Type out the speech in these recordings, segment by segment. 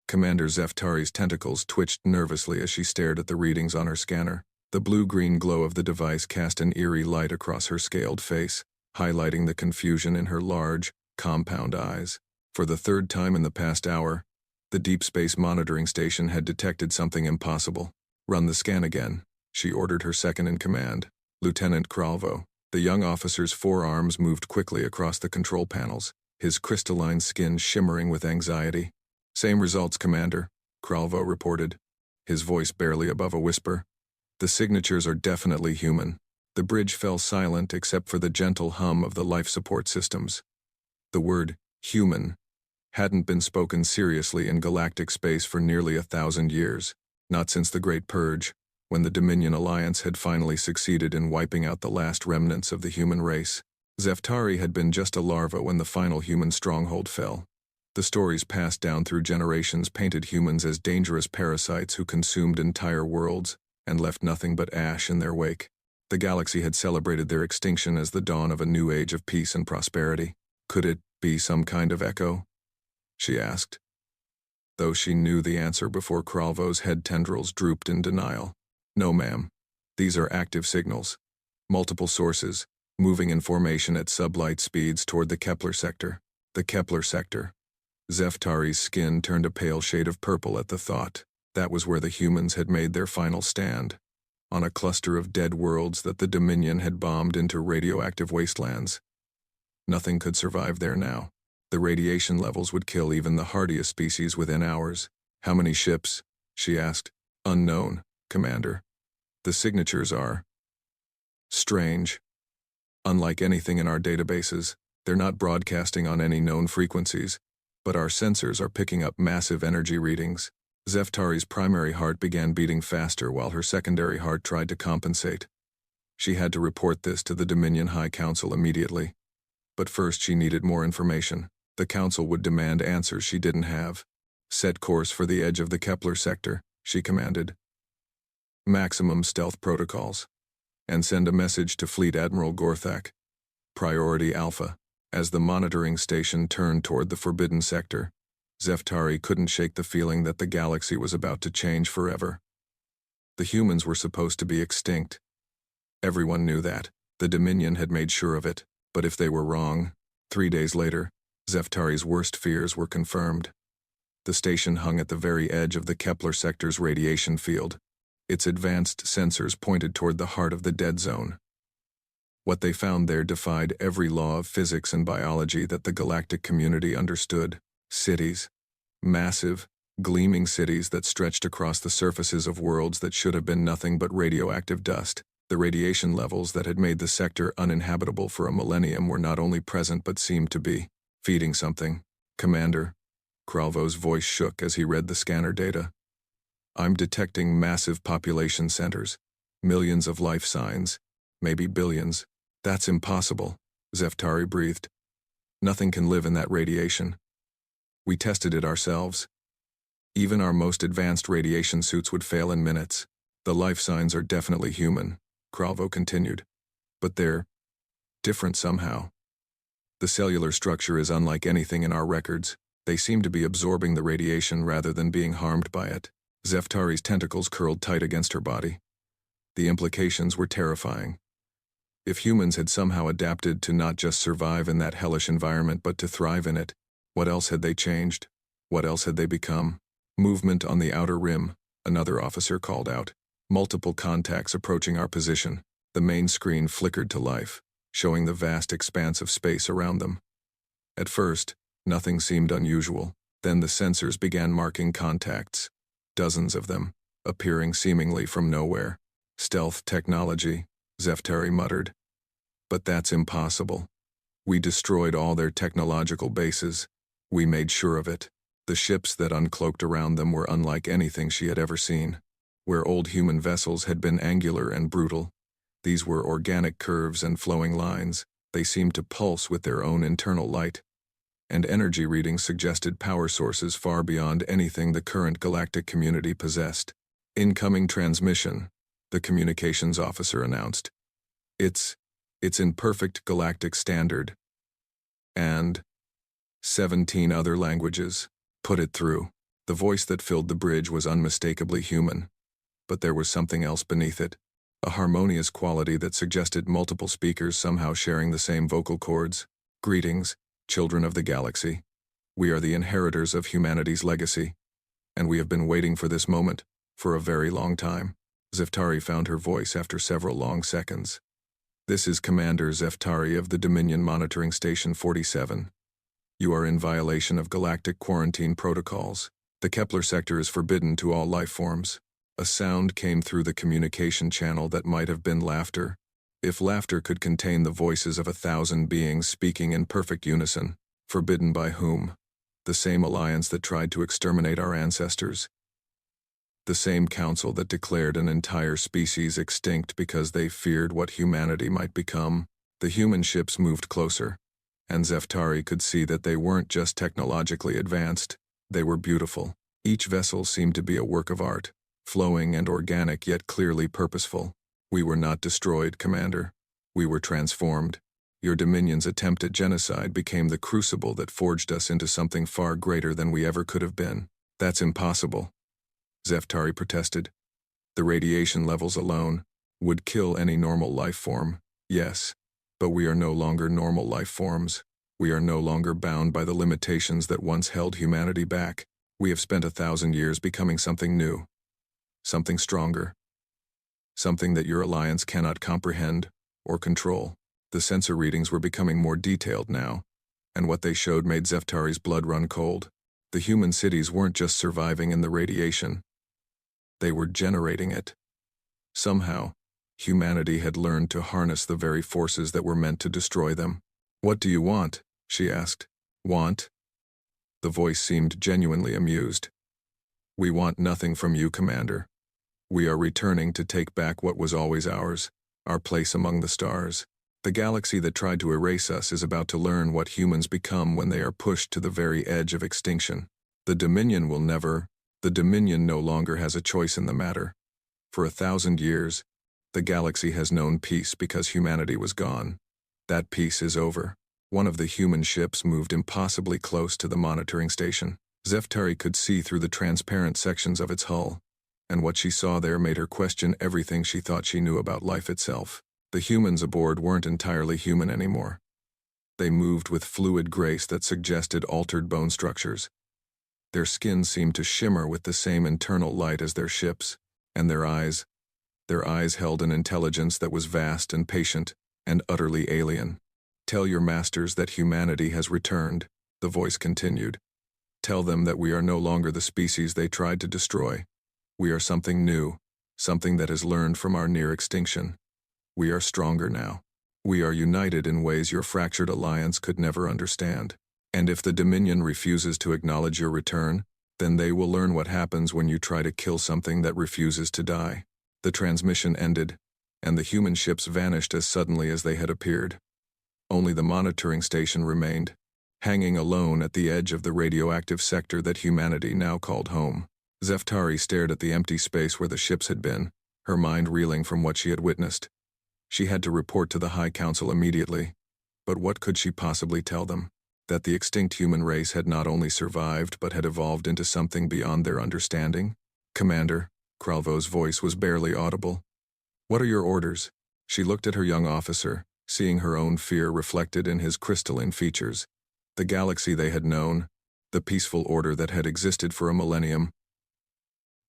Commander Zeftari's tentacles twitched nervously as she stared at the readings on her scanner. The blue-green glow of the device cast an eerie light across her scaled face, highlighting the confusion in her large, compound eyes. For the third time in the past hour, the Deep Space Monitoring Station had detected something impossible. "Run the scan again," she ordered her second-in-command, Lieutenant Kralvo. The young officer's forearms moved quickly across the control panels, his crystalline skin shimmering with anxiety. "Same results, Commander," Kralvo reported, his voice barely above a whisper. "The signatures are definitely human." The bridge fell silent except for the gentle hum of the life support systems. The word, human, hadn't been spoken seriously in galactic space for nearly 1,000 years, not since the Great Purge, when the Dominion Alliance had finally succeeded in wiping out the last remnants of the human race. Zeftari had been just a larva when the final human stronghold fell. The stories passed down through generations painted humans as dangerous parasites who consumed entire worlds and left nothing but ash in their wake. The galaxy had celebrated their extinction as the dawn of a new age of peace and prosperity. Could it be some kind of echo? She asked, though she knew the answer before Kralvo's head tendrils drooped in denial. "No, ma'am. These are active signals. Multiple sources, moving in formation at sublight speeds toward the Kepler sector." The Kepler sector. Zeftari's skin turned a pale shade of purple at the thought. That was where the humans had made their final stand, on a cluster of dead worlds that the Dominion had bombed into radioactive wastelands. Nothing could survive there now. The radiation levels would kill even the hardiest species within hours. "How many ships?" she asked. "Unknown, Commander. The signatures are strange. Unlike anything in our databases, they're not broadcasting on any known frequencies, but our sensors are picking up massive energy readings." Zeftari's primary heart began beating faster while her secondary heart tried to compensate. She had to report this to the Dominion High Council immediately. But first she needed more information. The Council would demand answers she didn't have. "Set course for the edge of the Kepler sector," she commanded. "Maximum stealth protocols. And send a message to Fleet Admiral Gorthak. Priority Alpha." As the monitoring station turned toward the forbidden sector, Zeftari couldn't shake the feeling that the galaxy was about to change forever. The humans were supposed to be extinct. Everyone knew that. The Dominion had made sure of it. But if they were wrong, 3 days later, Zeftari's worst fears were confirmed. The station hung at the very edge of the Kepler sector's radiation field. Its advanced sensors pointed toward the heart of the dead zone. What they found there defied every law of physics and biology that the galactic community understood. Cities. Massive, gleaming cities that stretched across the surfaces of worlds that should have been nothing but radioactive dust. The radiation levels that had made the sector uninhabitable for a millennium were not only present but seemed to be feeding something. "Commander," Kralvo's voice shook as he read the scanner data. "I'm detecting massive population centers, millions of life signs, maybe billions." "That's impossible," Zeftari breathed. "Nothing can live in that radiation. We tested it ourselves. Even our most advanced radiation suits would fail in minutes. The life signs are definitely human," Kralvo continued. "But they're different somehow. The cellular structure is unlike anything in our records. They seem to be absorbing the radiation rather than being harmed by it." Zeftari's tentacles curled tight against her body. The implications were terrifying. If humans had somehow adapted to not just survive in that hellish environment but to thrive in it, what else had they changed? What else had they become? "Movement on the outer rim," another officer called out. "Multiple contacts approaching our position." The main screen flickered to life, showing the vast expanse of space around them. At first, nothing seemed unusual. Then the sensors began marking contacts. Dozens of them, appearing seemingly from nowhere. "Stealth technology," Zeftari muttered. "But that's impossible. We destroyed all their technological bases. We made sure of it." The ships that uncloaked around them were unlike anything she had ever seen. Where old human vessels had been angular and brutal, these were organic curves and flowing lines. They seemed to pulse with their own internal light. And energy readings suggested power sources far beyond anything the current galactic community possessed. "Incoming transmission," the communications officer announced. It's in perfect galactic standard. And 17 other languages. "Put it through." The voice that filled the bridge was unmistakably human, but there was something else beneath it, a harmonious quality that suggested multiple speakers somehow sharing the same vocal cords. Greetings, children of the galaxy. We are the inheritors of humanity's legacy, and we have been waiting for this moment for a very long time. Zeftari found her voice after several long seconds. This is Commander Zeftari of the Dominion Monitoring Station 47. You are in violation of galactic quarantine protocols. The Kepler sector is forbidden to all life forms. A sound came through the communication channel that might have been laughter, if laughter could contain the voices of 1,000 beings speaking in perfect unison. Forbidden by whom? The same alliance that tried to exterminate our ancestors. The same council that declared an entire species extinct because they feared what humanity might become. The human ships moved closer, and Zeftari could see that they weren't just technologically advanced, they were beautiful. Each vessel seemed to be a work of art, flowing and organic yet clearly purposeful. We were not destroyed, Commander. We were transformed. Your Dominion's attempt at genocide became the crucible that forged us into something far greater than we ever could have been. That's impossible, Zeftari protested. The radiation levels alone would kill any normal life form, yes, but we are no longer normal life forms. We are no longer bound by the limitations that once held humanity back. We have spent 1,000 years becoming something new, something stronger, something that your alliance cannot comprehend or control. The sensor readings were becoming more detailed now, and what they showed made Zeftari's blood run cold. The human cities weren't just surviving in the radiation, they were generating it. Somehow, humanity had learned to harness the very forces that were meant to destroy them. What do you want? She asked. Want? The voice seemed genuinely amused. We want nothing from you, Commander. We are returning to take back what was always ours, our place among the stars. The galaxy that tried to erase us is about to learn what humans become when they are pushed to the very edge of extinction. The Dominion no longer has a choice in the matter. For 1,000 years, the galaxy has known peace because humanity was gone. That peace is over. One of the human ships moved impossibly close to the monitoring station. Zeftari could see through the transparent sections of its hull, and what she saw there made her question everything she thought she knew about life itself. The humans aboard weren't entirely human anymore. They moved with fluid grace that suggested altered bone structures. Their skin seemed to shimmer with the same internal light as their ships, and their eyes held an intelligence that was vast and patient and utterly alien. Tell your masters that humanity has returned, the voice continued. Tell them that we are no longer the species they tried to destroy. We are something new, something that has learned from our near extinction. We are stronger now. We are united in ways your fractured alliance could never understand. And if the Dominion refuses to acknowledge your return, then they will learn what happens when you try to kill something that refuses to die. The transmission ended, and the human ships vanished as suddenly as they had appeared. Only the monitoring station remained, hanging alone at the edge of the radioactive sector that humanity now called home. Zeftari stared at the empty space where the ships had been, her mind reeling from what she had witnessed. She had to report to the High Council immediately. But what could she possibly tell them? That the extinct human race had not only survived but had evolved into something beyond their understanding? Commander, Kralvo's voice was barely audible. What are your orders? She looked at her young officer, seeing her own fear reflected in his crystalline features. The galaxy they had known, the peaceful order that had existed for a millennium,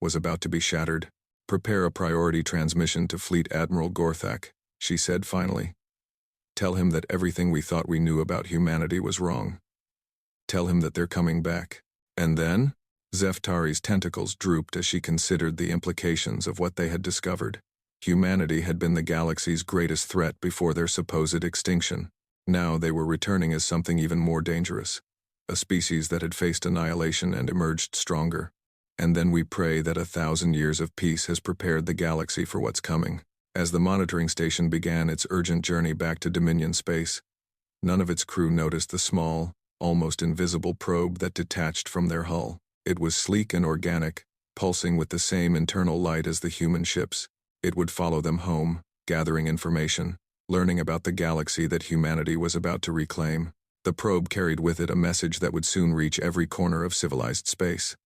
was about to be shattered. Prepare a priority transmission to Fleet Admiral Gorthak, she said finally. Tell him that everything we thought we knew about humanity was wrong. Tell him that they're coming back. And then? Zeftari's tentacles drooped as she considered the implications of what they had discovered. Humanity had been the galaxy's greatest threat before their supposed extinction. Now they were returning as something even more dangerous, a species that had faced annihilation and emerged stronger. And then we pray that 1,000 years of peace has prepared the galaxy for what's coming. As the monitoring station began its urgent journey back to Dominion space, none of its crew noticed the small, almost invisible probe that detached from their hull. It was sleek and organic, pulsing with the same internal light as the human ships. It would follow them home, gathering information, learning about the galaxy that humanity was about to reclaim. The probe carried with it a message that would soon reach every corner of civilized space.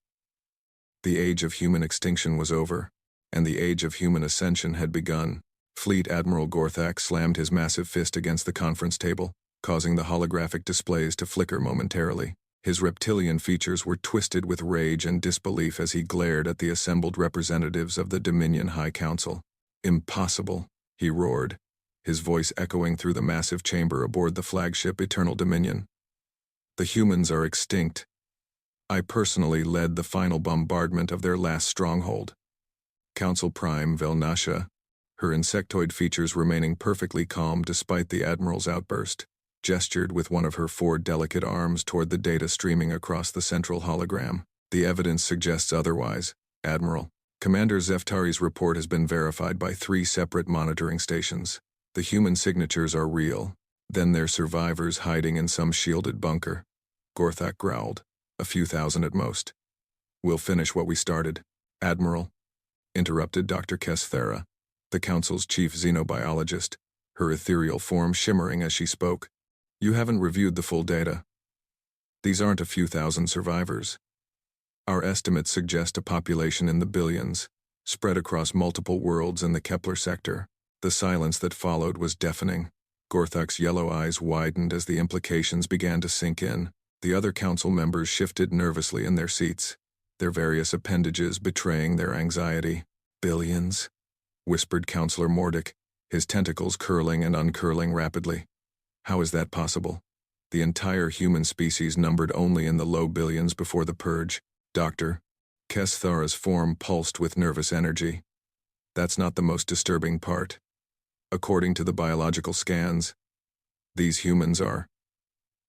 The age of human extinction was over, and the age of human ascension had begun. Fleet Admiral Gorthak slammed his massive fist against the conference table, causing the holographic displays to flicker momentarily. His reptilian features were twisted with rage and disbelief as he glared at the assembled representatives of the Dominion High Council. "Impossible," he roared, his voice echoing through the massive chamber aboard the flagship Eternal Dominion. "The humans are extinct. I personally led the final bombardment of their last stronghold." Council Prime Velnasha, her insectoid features remaining perfectly calm despite the Admiral's outburst, gestured with one of her 4 delicate arms toward the data streaming across the central hologram. "The evidence suggests otherwise, Admiral. Commander Zeftari's report has been verified by 3 separate monitoring stations. The human signatures are real. Then they're survivors hiding in some shielded bunker." Gorthak growled, "A few thousand at most." "We'll finish what we started, Admiral," interrupted Dr. Kesthera, the Council's chief xenobiologist, her ethereal form shimmering as she spoke. "You haven't reviewed the full data. These aren't a few thousand survivors. Our estimates suggest a population in the billions, spread across multiple worlds in the Kepler sector." The silence that followed was deafening. Gorthak's yellow eyes widened as the implications began to sink in. The other council members shifted nervously in their seats, their various appendages betraying their anxiety. "Billions?" whispered Councillor Mordick, his tentacles curling and uncurling rapidly. "How is that possible? The entire human species numbered only in the low billions before the purge." Dr. Kesthara's form pulsed with nervous energy. "That's not the most disturbing part. According to the biological scans, these humans are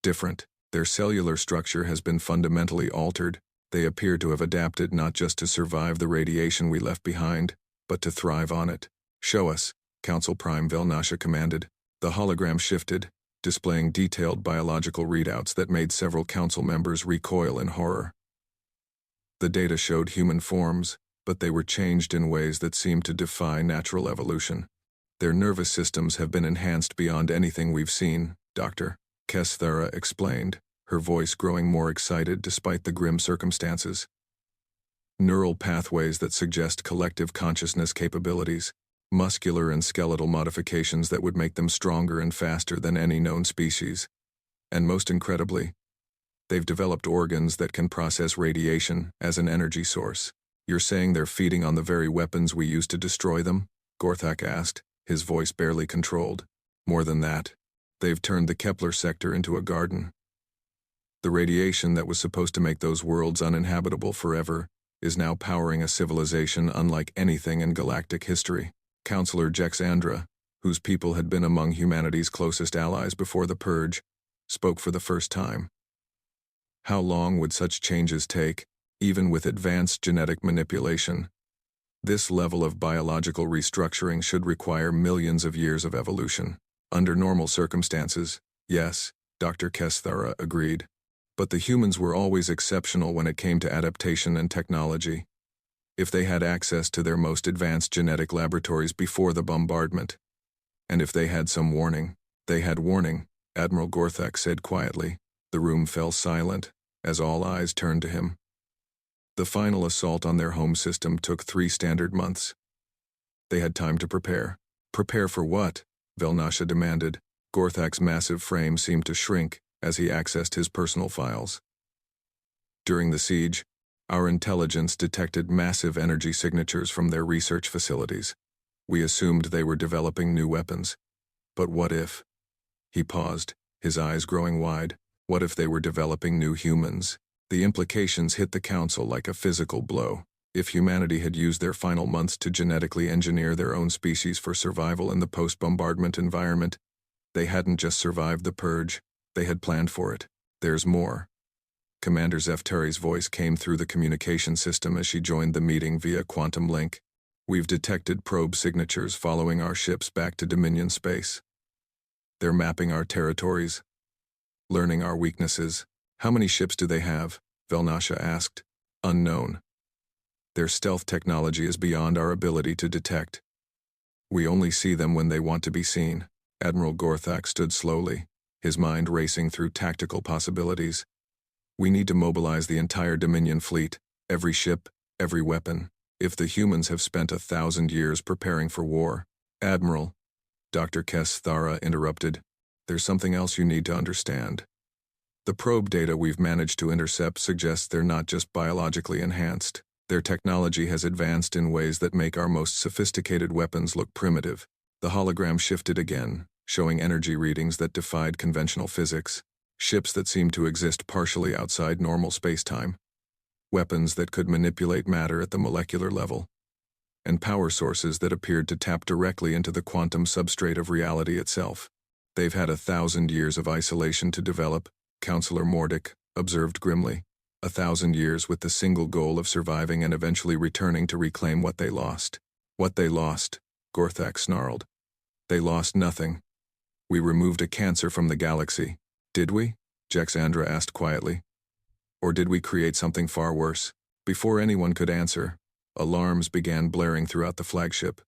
different. Their cellular structure has been fundamentally altered. They appear to have adapted not just to survive the radiation we left behind, but to thrive on it." "Show us," Council Prime Velnasha commanded. The hologram shifted, displaying detailed biological readouts that made several council members recoil in horror. The data showed human forms, but they were changed in ways that seemed to defy natural evolution. "Their nervous systems have been enhanced beyond anything we've seen," Dr. Kesthara explained, her voice growing more excited despite the grim circumstances. "Neural pathways that suggest collective consciousness capabilities, muscular and skeletal modifications that would make them stronger and faster than any known species. And most incredibly, they've developed organs that can process radiation as an energy source." "You're saying they're feeding on the very weapons we used to destroy them?" Gorthak asked, his voice barely controlled. "More than that, they've turned the Kepler sector into a garden. The radiation that was supposed to make those worlds uninhabitable forever is now powering a civilization unlike anything in galactic history." Councillor Jexandra, whose people had been among humanity's closest allies before the purge, spoke for the first time. "How long would such changes take, even with advanced genetic manipulation? This level of biological restructuring should require millions of years of evolution." "Under normal circumstances, yes," Dr. Kesthara agreed. "But the humans were always exceptional when it came to adaptation and technology. If they had access to their most advanced genetic laboratories before the bombardment, and if they had some warning." "They had warning," Admiral Gorthak said quietly. The room fell silent as all eyes turned to him. "The final assault on their home system took 3 standard months. They had time to prepare." "Prepare for what?" Velnasha demanded. Gorthak's massive frame seemed to shrink as he accessed his personal files. "During the siege, our intelligence detected massive energy signatures from their research facilities. We assumed they were developing new weapons. But what if?" He paused, his eyes growing wide. "What if they were developing new humans?" The implications hit the Council like a physical blow. If humanity had used their final months to genetically engineer their own species for survival in the post-bombardment environment, they hadn't just survived the purge, they had planned for it. "There's more." Commander Zeftari's voice came through the communication system as she joined the meeting via quantum link. "We've detected probe signatures following our ships back to Dominion space. They're mapping our territories, learning our weaknesses." "How many ships do they have?" Velnasha asked. "Unknown. Their stealth technology is beyond our ability to detect. We only see them when they want to be seen." Admiral Gorthak stood slowly, his mind racing through tactical possibilities. "We need to mobilize the entire Dominion fleet, every ship, Every weapon. If the humans have spent 1,000 years preparing for war, Admiral, Dr. Kess Thara interrupted, there's something else you need to understand. The probe data we've managed to intercept suggests they're not just biologically enhanced. Their technology has advanced in ways that make our most sophisticated weapons look primitive. The hologram shifted again, showing energy readings that defied conventional physics, ships that seemed to exist partially outside normal space-time, weapons that could manipulate matter at the molecular level, and power sources that appeared to tap directly into the quantum substrate of reality itself. They've had 1,000 years of isolation to develop, Counselor Mordick observed grimly. 1,000 years with the single goal of surviving and eventually returning to reclaim what they lost. What they lost, Gorthak snarled. They lost nothing. We removed a cancer from the galaxy. Did we? Jexandra asked quietly. Or did we create something far worse? Before anyone could answer, alarms began blaring throughout the flagship.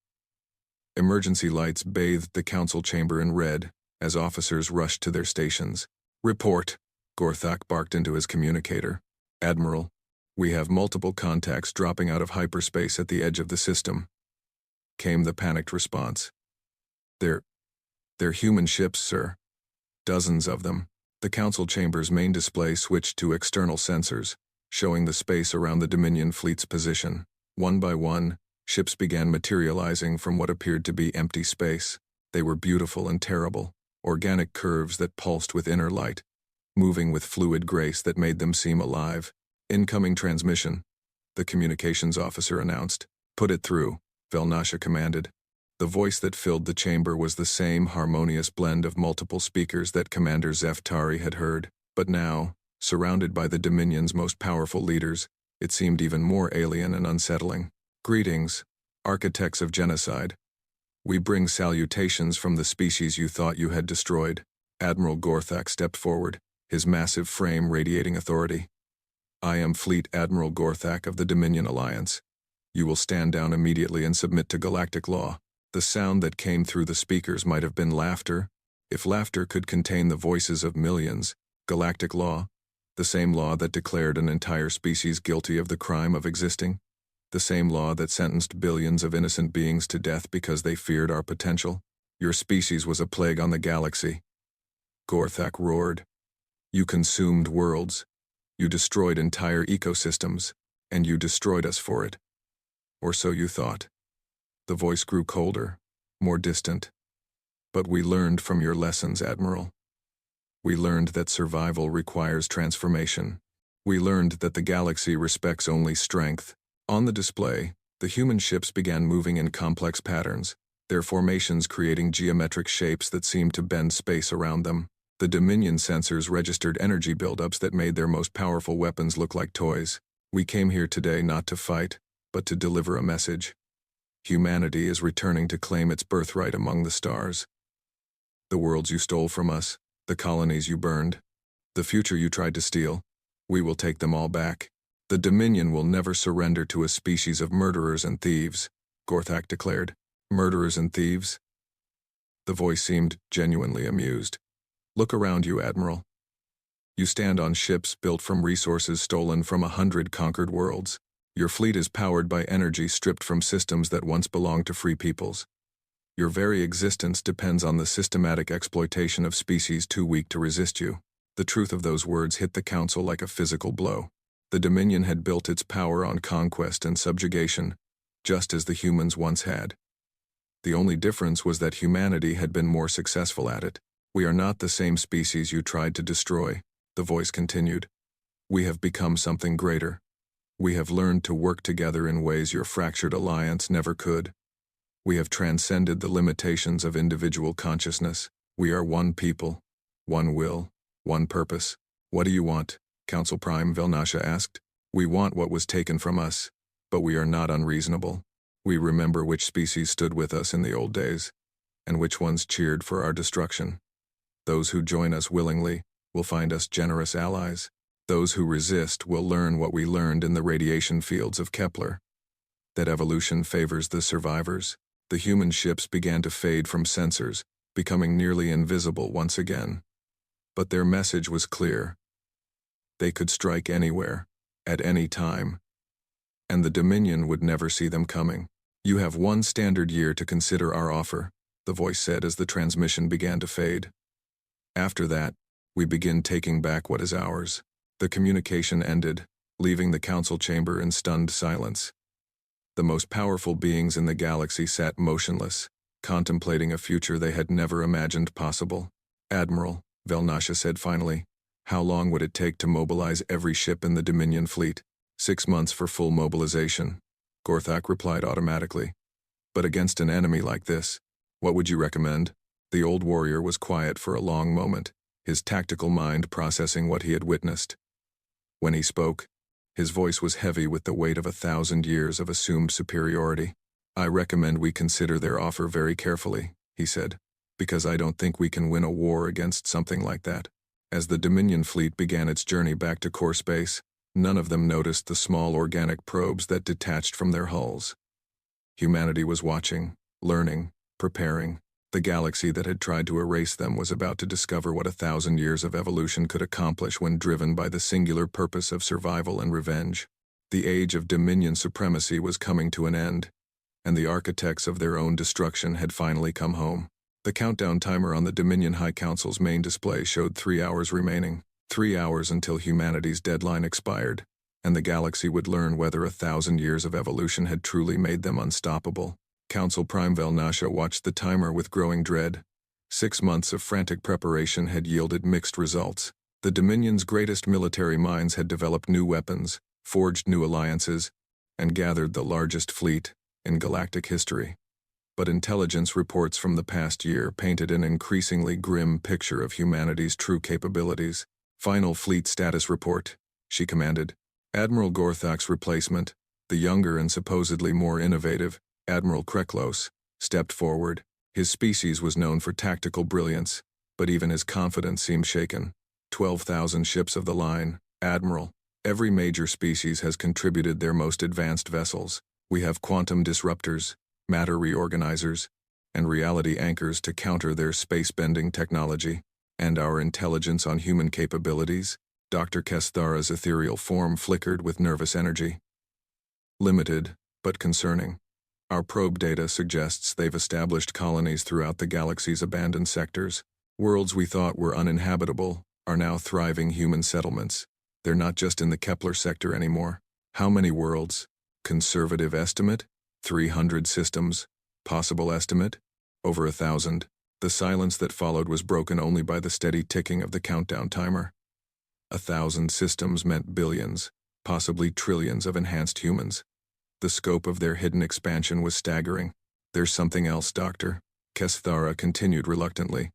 Emergency lights bathed the council chamber in red as officers rushed to their stations. Report, Gorthak barked into his communicator. Admiral, we have multiple contacts dropping out of hyperspace at the edge of the system, came the panicked response. They're human ships, sir. Dozens of them. The council chamber's main display switched to external sensors, showing the space around the Dominion fleet's position. One by one, ships began materializing from what appeared to be empty space. They were beautiful and terrible, organic curves that pulsed with inner light, moving with fluid grace that made them seem alive. Incoming transmission, the communications officer announced. Put it through, Velnasha commanded. The voice that filled the chamber was the same harmonious blend of multiple speakers that Commander Zeftari had heard, but now, surrounded by the Dominion's most powerful leaders, it seemed even more alien and unsettling. Greetings, architects of genocide. We bring salutations from the species you thought you had destroyed. Admiral Gorthak stepped forward, his massive frame radiating authority. I am Fleet Admiral Gorthak of the Dominion Alliance. You will stand down immediately and submit to galactic law. The sound that came through the speakers might have been laughter, if laughter could contain the voices of millions. Galactic law, the same law that declared an entire species guilty of the crime of existing, the same law that sentenced billions of innocent beings to death because they feared our potential. Your species was a plague on the galaxy. Gorthak roared. You consumed worlds. You destroyed entire ecosystems, and you destroyed us for it. Or so you thought. The voice grew colder, more distant. But we learned from your lessons, Admiral. We learned that survival requires transformation. We learned that the galaxy respects only strength. On the display, the human ships began moving in complex patterns, their formations creating geometric shapes that seemed to bend space around them. The Dominion sensors registered energy buildups that made their most powerful weapons look like toys. We came here today not to fight, but to deliver a message. Humanity is returning to claim its birthright among the stars. The worlds you stole from us, the colonies you burned, the future you tried to steal, we will take them all back. The Dominion will never surrender to a species of murderers and thieves, Gorthak declared. Murderers and thieves? The voice seemed genuinely amused. Look around you, Admiral. You stand on ships built from resources stolen from 100 conquered worlds. Your fleet is powered by energy stripped from systems that once belonged to free peoples. Your very existence depends on the systematic exploitation of species too weak to resist you. The truth of those words hit the Council like a physical blow. The Dominion had built its power on conquest and subjugation, just as the humans once had. The only difference was that humanity had been more successful at it. We are not the same species you tried to destroy, the voice continued. We have become something greater. We have learned to work together in ways your fractured alliance never could. We have transcended the limitations of individual consciousness. We are one people, one will, one purpose. What do you want? Council Prime Velnasha asked. We want what was taken from us, but we are not unreasonable. We remember which species stood with us in the old days, and which ones cheered for our destruction. Those who join us willingly will find us generous allies. Those who resist will learn what we learned in the radiation fields of Kepler, that evolution favors the survivors. The human ships began to fade from sensors, becoming nearly invisible once again. But their message was clear. They could strike anywhere, at any time. and the Dominion would never see them coming. "You have 1 standard year to consider our offer," the voice said as the transmission began to fade. "After that, we begin taking back what is ours." The communication ended, leaving the council chamber in stunned silence. The most powerful beings in the galaxy sat motionless, contemplating a future they had never imagined possible. "Admiral," Velnasha said finally, "how long would it take to mobilize every ship in the Dominion fleet?" 6 months for full mobilization," Gorthak replied automatically. "But against an enemy like this, what would you recommend?" The old warrior was quiet for a long moment, his tactical mind processing what he had witnessed. When he spoke, his voice was heavy with the weight of 1,000 years of assumed superiority. "I recommend we consider their offer very carefully," he said, "because I don't think we can win a war against something like that." As the Dominion fleet began its journey back to core space, none of them noticed the small organic probes that detached from their hulls. Humanity was watching, learning, preparing. The galaxy that had tried to erase them was about to discover what 1,000 years of evolution could accomplish when driven by the singular purpose of survival and revenge. The age of Dominion supremacy was coming to an end, and the architects of their own destruction had finally come home. The countdown timer on the Dominion High Council's main display showed 3 hours remaining, 3 hours until humanity's deadline expired, and the galaxy would learn whether 1,000 years of evolution had truly made them unstoppable. Council Prime Velnasha watched the timer with growing dread. 6 months of frantic preparation had yielded mixed results. The Dominion's greatest military minds had developed new weapons, forged new alliances, and gathered the largest fleet in galactic history. But intelligence reports from the past year painted an increasingly grim picture of humanity's true capabilities. "Final fleet status report," she commanded. Admiral Gorthak's replacement, the younger and supposedly more innovative, Admiral Kreklos, stepped forward. His species was known for tactical brilliance, but even his confidence seemed shaken. 12,000 ships of the line, Admiral. Every major species has contributed their most advanced vessels. We have quantum disruptors, matter reorganizers, and reality anchors to counter their space-bending technology. And our intelligence on human capabilities, Dr. Kesthara's ethereal form flickered with nervous energy. "Limited, but concerning. Our probe data suggests they've established colonies throughout the galaxy's abandoned sectors. Worlds we thought were uninhabitable are now thriving human settlements. They're not just in the Kepler sector anymore." "How many worlds?" "Conservative estimate? 300 systems. Possible estimate? Over 1,000. The silence that followed was broken only by the steady ticking of the countdown timer. 1,000 systems meant billions, possibly trillions of enhanced humans. The scope of their hidden expansion was staggering. "There's something else, Doctor," Kesthara continued reluctantly.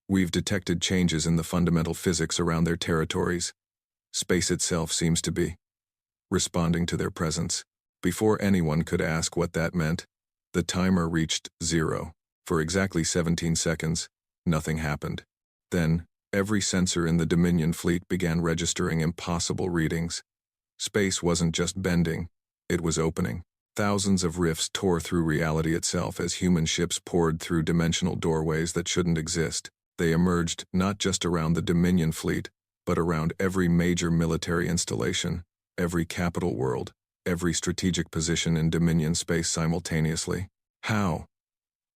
"We've detected changes in the fundamental physics around their territories. Space itself seems to be responding to their presence." Before anyone could ask what that meant, the timer reached 0. For exactly 17 seconds, nothing happened. Then, every sensor in the Dominion fleet began registering impossible readings. Space wasn't just bending, it was opening. Thousands of rifts tore through reality itself as human ships poured through dimensional doorways that shouldn't exist. They emerged not just around the Dominion fleet, but around every major military installation, every capital world, every strategic position in Dominion space simultaneously. "How?"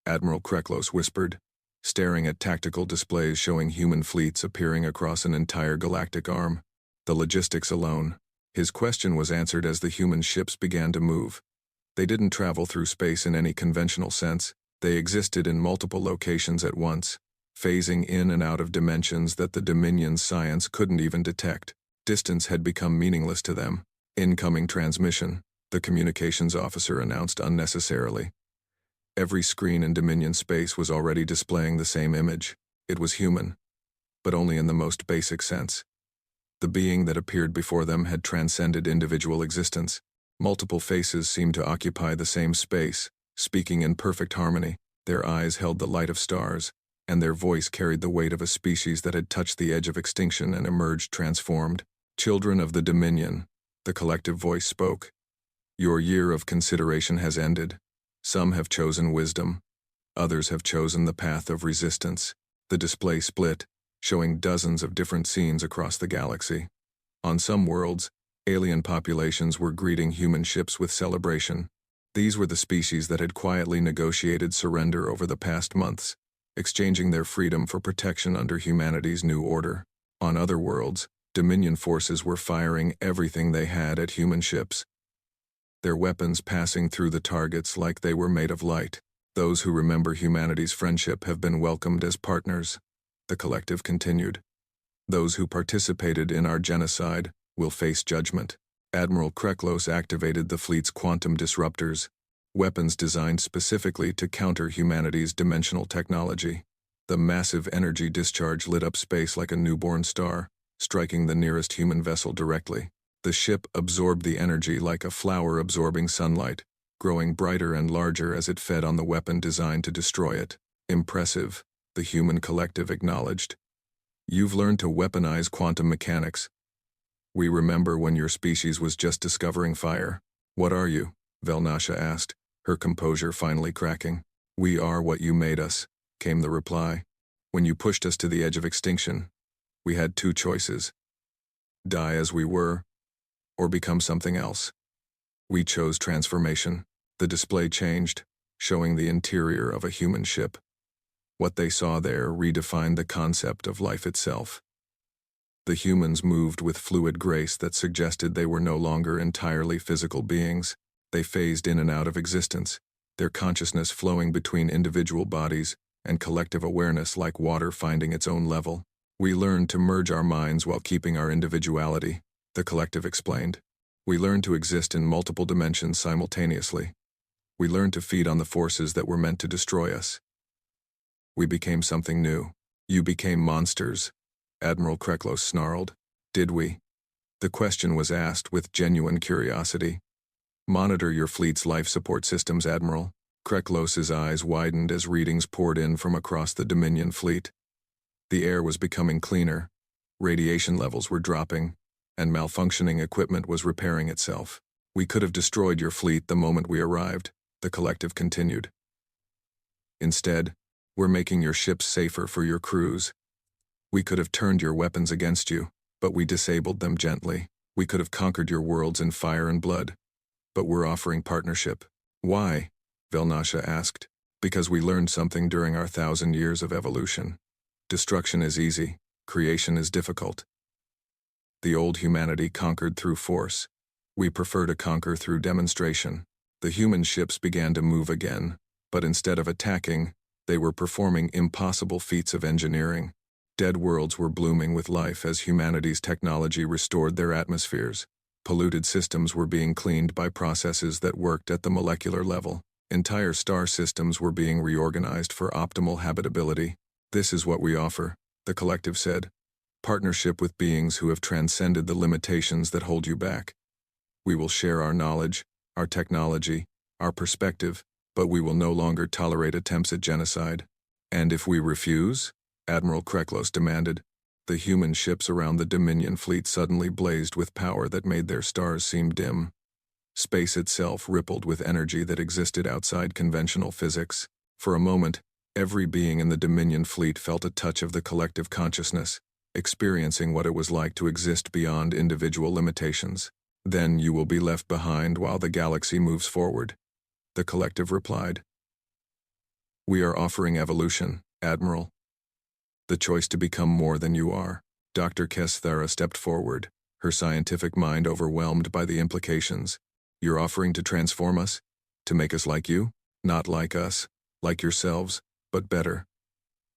Admiral Kreklos whispered, staring at tactical displays showing human fleets appearing across an entire galactic arm. "The logistics alone." His question was answered as the human ships began to move. They didn't travel through space in any conventional sense. They existed in multiple locations at once, phasing in and out of dimensions that the Dominion's science couldn't even detect. Distance had become meaningless to them. "Incoming transmission," the communications officer announced unnecessarily. Every screen in Dominion space was already displaying the same image. It was human, but only in the most basic sense. The being that appeared before them had transcended individual existence. Multiple faces seemed to occupy the same space, speaking in perfect harmony. Their eyes held the light of stars, and their voice carried the weight of a species that had touched the edge of extinction and emerged transformed. "Children of the Dominion," the collective voice spoke. "Your year of consideration has ended. Some have chosen wisdom. Others have chosen the path of resistance." The display split, showing dozens of different scenes across the galaxy. On some worlds, Alien populations were greeting human ships with celebration. These were the species that had quietly negotiated surrender over the past months, exchanging their freedom for protection under humanity's new order. On other worlds, Dominion forces were firing everything they had at human ships, their weapons passing through the targets like they were made of light. Those who remember humanity's friendship have been welcomed as partners, the collective continued. Those who participated in our genocide will face judgment. Admiral Kreklos activated the fleet's quantum disruptors, weapons designed specifically to counter humanity's dimensional technology. The massive energy discharge lit up space like a newborn star, striking the nearest human vessel directly. The ship absorbed the energy like a flower absorbing sunlight, growing brighter and larger as it fed on the weapon designed to destroy it. Impressive, the human collective acknowledged. You've learned to weaponize quantum mechanics. We remember when your species was just discovering fire. What are you? Velnasha asked, her composure finally cracking. We are what you made us, came the reply. When you pushed us to the edge of extinction, we had two choices. Die as we were, or become something else. We chose transformation. The display changed, showing the interior of a human ship. What they saw there redefined the concept of life itself. The humans moved with fluid grace that suggested they were no longer entirely physical beings. They phased in and out of existence, their consciousness flowing between individual bodies and collective awareness like water finding its own level. We learned to merge our minds while keeping our individuality, the collective explained. We learned to exist in multiple dimensions simultaneously. We learned to feed on the forces that were meant to destroy us. We became something new. You became monsters, Admiral Kreklos snarled. Did we? The question was asked with genuine curiosity. Monitor your fleet's life support systems, Admiral. Kreklos's eyes widened as readings poured in from across the Dominion fleet. The air was becoming cleaner, radiation levels were dropping, and malfunctioning equipment was repairing itself. We could have destroyed your fleet the moment we arrived, the collective continued. Instead, we're making your ships safer for your crews. We could have turned your weapons against you, but we disabled them gently. We could have conquered your worlds in fire and blood, but we're offering partnership. Why? Velnasha asked. Because we learned something during our 1,000 years of evolution. Destruction is easy, creation is difficult. The old humanity conquered through force. We prefer to conquer through demonstration. The human ships began to move again, but instead of attacking, they were performing impossible feats of engineering. Dead worlds were blooming with life as humanity's technology restored their atmospheres. Polluted systems were being cleaned by processes that worked at the molecular level. Entire star systems were being reorganized for optimal habitability. This is what we offer, the collective said. Partnership with beings who have transcended the limitations that hold you back. We will share our knowledge, our technology, our perspective, but we will no longer tolerate attempts at genocide. And if we refuse? Admiral Kreklos demanded. The human ships around the Dominion fleet suddenly blazed with power that made their stars seem dim. Space itself rippled with energy that existed outside conventional physics. For a moment, every being in the Dominion fleet felt a touch of the collective consciousness, experiencing what it was like to exist beyond individual limitations. Then you will be left behind while the galaxy moves forward, the collective replied. We are offering evolution, Admiral. The choice to become more than you are. Dr. Kesthara stepped forward, her scientific mind overwhelmed by the implications. You're offering to transform us? To make us like you? Not like us, like yourselves, but better.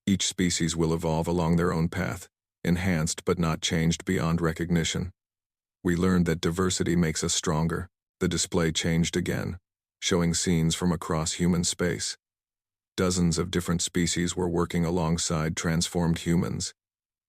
Each species will evolve along their own path, enhanced but not changed beyond recognition. We learned that diversity makes us stronger. The display changed again, showing scenes from across human space. Dozens of different species were working alongside transformed humans,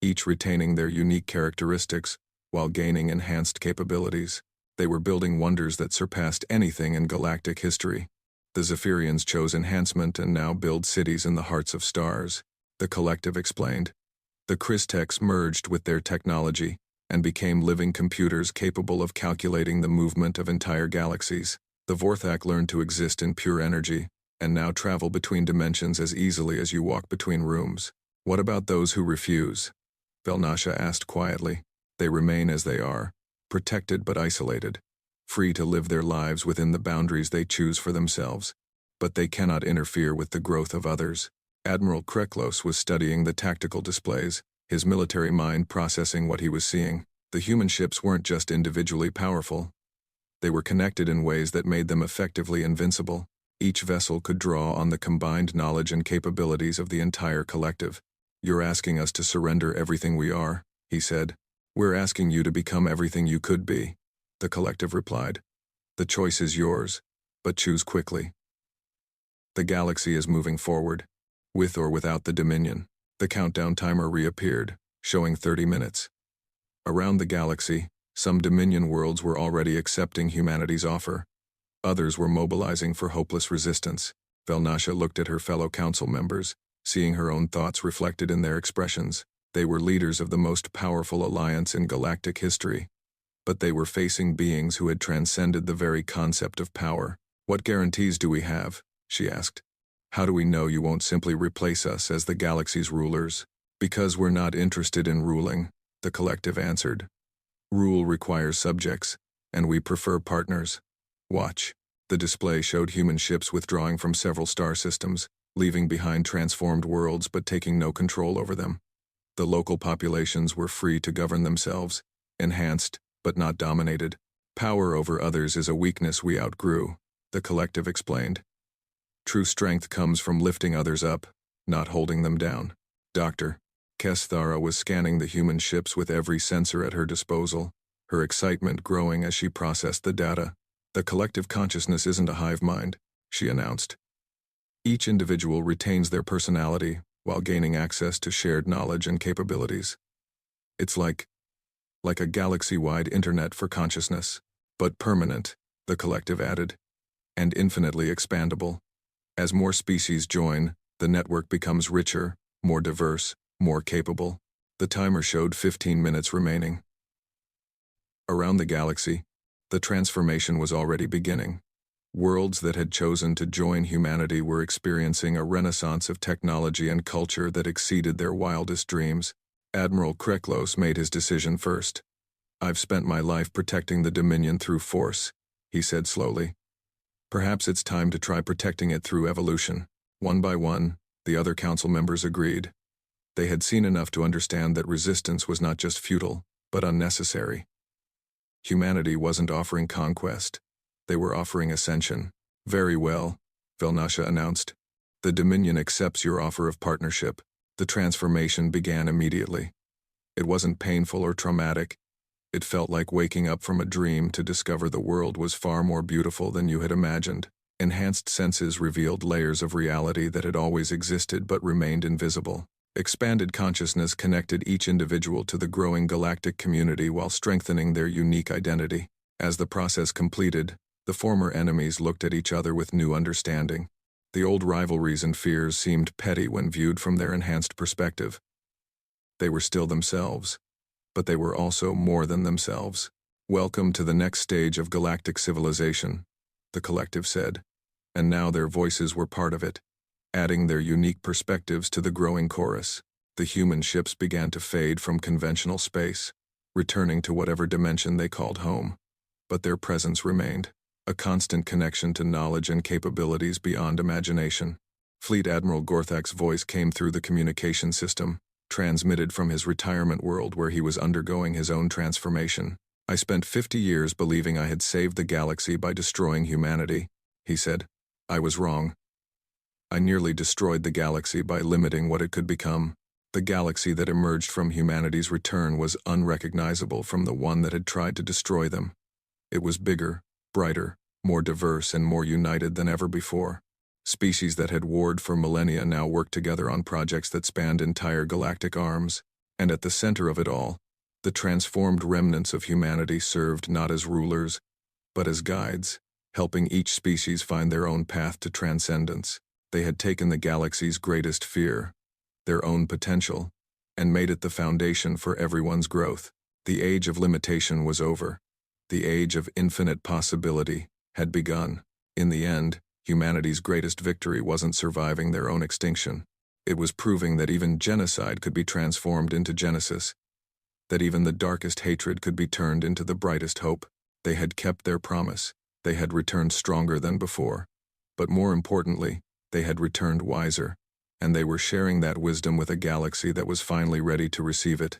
each retaining their unique characteristics while gaining enhanced capabilities. They were building wonders that surpassed anything in galactic history. The Zephyrians chose enhancement and now build cities in the hearts of stars, the collective explained. The Christex merged with their technology and became living computers capable of calculating the movement of entire galaxies. The Vorthak learned to exist in pure energy, and now travel between dimensions as easily as you walk between rooms. What about those who refuse? Velnasha asked quietly. They remain as they are, protected but isolated, free to live their lives within the boundaries they choose for themselves. But they cannot interfere with the growth of others. Admiral Kreklos was studying the tactical displays, his military mind processing what he was seeing. The human ships weren't just individually powerful. They were connected in ways that made them effectively invincible. Each vessel could draw on the combined knowledge and capabilities of the entire collective. "You're asking us to surrender everything we are," he said. "We're asking you to become everything you could be," the collective replied. "The choice is yours, but choose quickly." The galaxy is moving forward, with or without the Dominion. The countdown timer reappeared, showing 30 minutes. Around the galaxy, some Dominion worlds were already accepting humanity's offer. Others were mobilizing for hopeless resistance. Velnasha looked at her fellow council members, seeing her own thoughts reflected in their expressions. They were leaders of the most powerful alliance in galactic history. But they were facing beings who had transcended the very concept of power. "What guarantees do we have?" she asked. "How do we know you won't simply replace us as the galaxy's rulers?" "Because we're not interested in ruling," the collective answered. "Rule requires subjects, and we prefer partners. Watch." The display showed human ships withdrawing from several star systems, leaving behind transformed worlds but taking no control over them. The local populations were free to govern themselves, enhanced but not dominated. "Power over others is a weakness we outgrew," the collective explained. "True strength comes from lifting others up, not holding them down." Dr. Kesthara was scanning the human ships with every sensor at her disposal, her excitement growing as she processed the data. "The collective consciousness isn't a hive mind," she announced. "Each individual retains their personality while gaining access to shared knowledge and capabilities. It's like a galaxy-wide internet for consciousness, but permanent," the collective added, "and infinitely expandable. As more species join, the network becomes richer, more diverse, more capable." The timer showed 15 minutes remaining. Around the galaxy, the transformation was already beginning. Worlds that had chosen to join humanity were experiencing a renaissance of technology and culture that exceeded their wildest dreams. Admiral Kreklos made his decision first. "I've spent my life protecting the Dominion through force," he said slowly. "Perhaps it's time to try protecting it through evolution." One by one, the other council members agreed. They had seen enough to understand that resistance was not just futile, but unnecessary. Humanity wasn't offering conquest. They were offering ascension. "Very well," Velnasha announced. "The Dominion accepts your offer of partnership." The transformation began immediately. It wasn't painful or traumatic. It felt like waking up from a dream to discover the world was far more beautiful than you had imagined. Enhanced senses revealed layers of reality that had always existed but remained invisible. Expanded consciousness connected each individual to the growing galactic community while strengthening their unique identity. As the process completed, the former enemies looked at each other with new understanding. The old rivalries and fears seemed petty when viewed from their enhanced perspective. They were still themselves, but they were also more than themselves. "Welcome to the next stage of galactic civilization," the collective said, and now their voices were part of it, adding their unique perspectives to the growing chorus. The human ships began to fade from conventional space, returning to whatever dimension they called home. But their presence remained, a constant connection to knowledge and capabilities beyond imagination. Fleet Admiral Gorthak's voice came through the communication system, transmitted from his retirement world where he was undergoing his own transformation. "I spent 50 years believing I had saved the galaxy by destroying humanity," he said. "I was wrong. I nearly destroyed the galaxy by limiting what it could become. The galaxy that emerged from humanity's return was unrecognizable from the one that had tried to destroy them. It was bigger, brighter, more diverse, and more united than ever before. Species that had warred for millennia now worked together on projects that spanned entire galactic arms, and at the center of it all, the transformed remnants of humanity served not as rulers, but as guides, helping each species find their own path to transcendence. They had taken the galaxy's greatest fear, their own potential, and made it the foundation for everyone's growth. The age of limitation was over. The age of infinite possibility had begun. In the end, humanity's greatest victory wasn't surviving their own extinction. It was proving that even genocide could be transformed into genesis. that even the darkest hatred could be turned into the brightest hope. They had kept their promise. They had returned stronger than before. But more importantly, they had returned wiser, and they were sharing that wisdom with a galaxy that was finally ready to receive it.